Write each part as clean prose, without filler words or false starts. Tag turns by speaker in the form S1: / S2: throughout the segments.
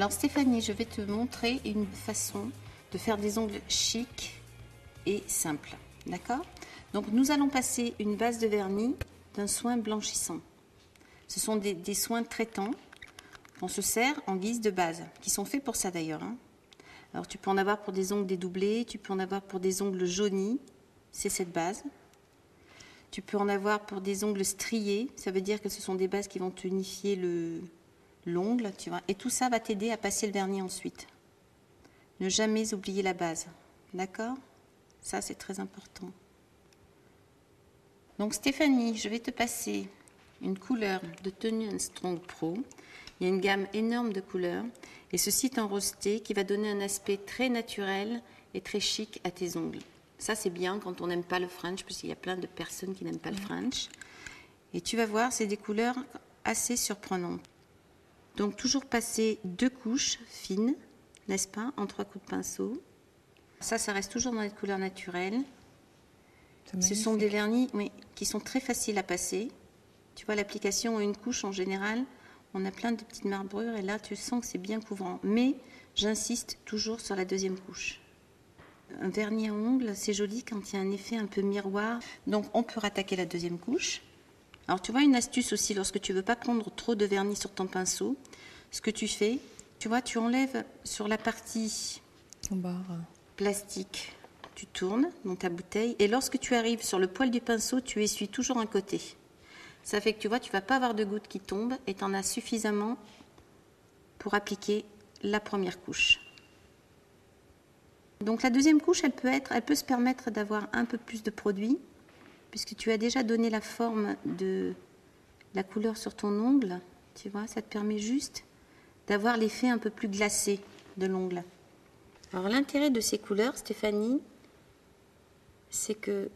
S1: Alors Stéphanie, je vais te montrer une façon de faire des ongles chic et simples. D'accord? Donc nous allons passer une base de vernis d'un soin blanchissant. Ce sont des soins traitants qu'on se sert en guise de base, qui sont faits pour ça d'ailleurs. Hein. Alors tu peux en avoir pour des ongles dédoublés, tu peux en avoir pour des ongles jaunis, c'est cette base. Tu peux en avoir pour des ongles striés, ça veut dire que ce sont des bases qui vont unifier l'ongle, tu vois. Et tout ça va t'aider à passer le vernis ensuite. Ne jamais oublier la base, d'accord? Ça c'est très important. Donc Stéphanie, je vais te passer une couleur de Tony & Strong Pro. Il y a une gamme énorme de couleurs et ceci est en rosé qui va donner un aspect très naturel et très chic à tes ongles. Ça c'est bien quand on n'aime pas le French parce qu'il y a plein de personnes qui n'aiment pas le French. Et tu vas voir, c'est des couleurs assez surprenantes. Donc toujours passer 2 couches fines, n'est-ce pas, en 3 coups de pinceau. Ça reste toujours dans les couleurs naturelles. Ce sont des vernis qui sont très faciles à passer. Tu vois, l'application une couche en général, on a plein de petites marbrures et là tu sens que c'est bien couvrant. Mais j'insiste toujours sur la deuxième couche. Un vernis à ongles, c'est joli quand il y a un effet un peu miroir. Donc on peut rattaquer la deuxième couche. Alors tu vois une astuce aussi, lorsque tu ne veux pas prendre trop de vernis sur ton pinceau, ce que tu fais, tu vois, tu enlèves sur la partie plastique, tu tournes dans ta bouteille et lorsque tu arrives sur le poil du pinceau, tu essuies toujours un côté. Ça fait que tu vois, tu ne vas pas avoir de gouttes qui tombent et tu en as suffisamment pour appliquer la première couche. Donc la deuxième couche, elle peut se permettre d'avoir un peu plus de produit puisque tu as déjà donné la forme de la couleur sur ton ongle. Tu vois, ça te permet juste d'avoir l'effet un peu plus glacé de l'ongle. Alors l'intérêt de ces couleurs, Stéphanie, c'est que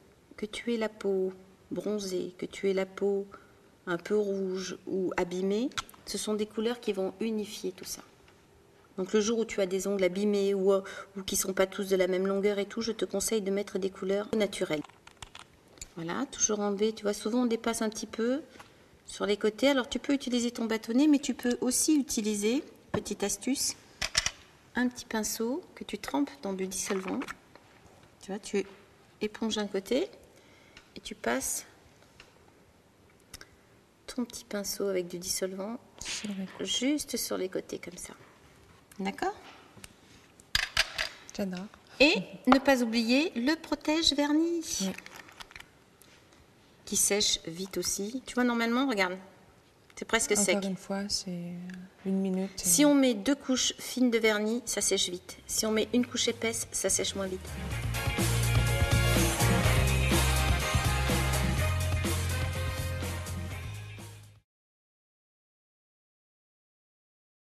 S1: tu aies la peau bronzée, que tu aies la peau un peu rouge ou abîmée, ce sont des couleurs qui vont unifier tout ça. Donc le jour où tu as des ongles abîmés ou qui ne sont pas tous de la même longueur et tout, je te conseille de mettre des couleurs naturelles. Voilà, toujours enlever, tu vois, souvent on dépasse un petit peu sur les côtés. Alors tu peux utiliser ton bâtonnet, mais tu peux aussi utiliser, petite astuce, un petit pinceau que tu trempes dans du dissolvant. Tu vois, tu éponges un côté et tu passes ton petit pinceau avec du dissolvant juste sur les côtés comme ça. D'accord?
S2: J'adore.
S1: Et ne pas oublier le protège-vernis. Oui. Qui sèche vite aussi. Tu vois, normalement, regarde, c'est presque sec.
S2: Encore une fois, c'est 1 minute.
S1: Si on met 2 couches fines de vernis, ça sèche vite. Si on met une couche épaisse, ça sèche moins vite.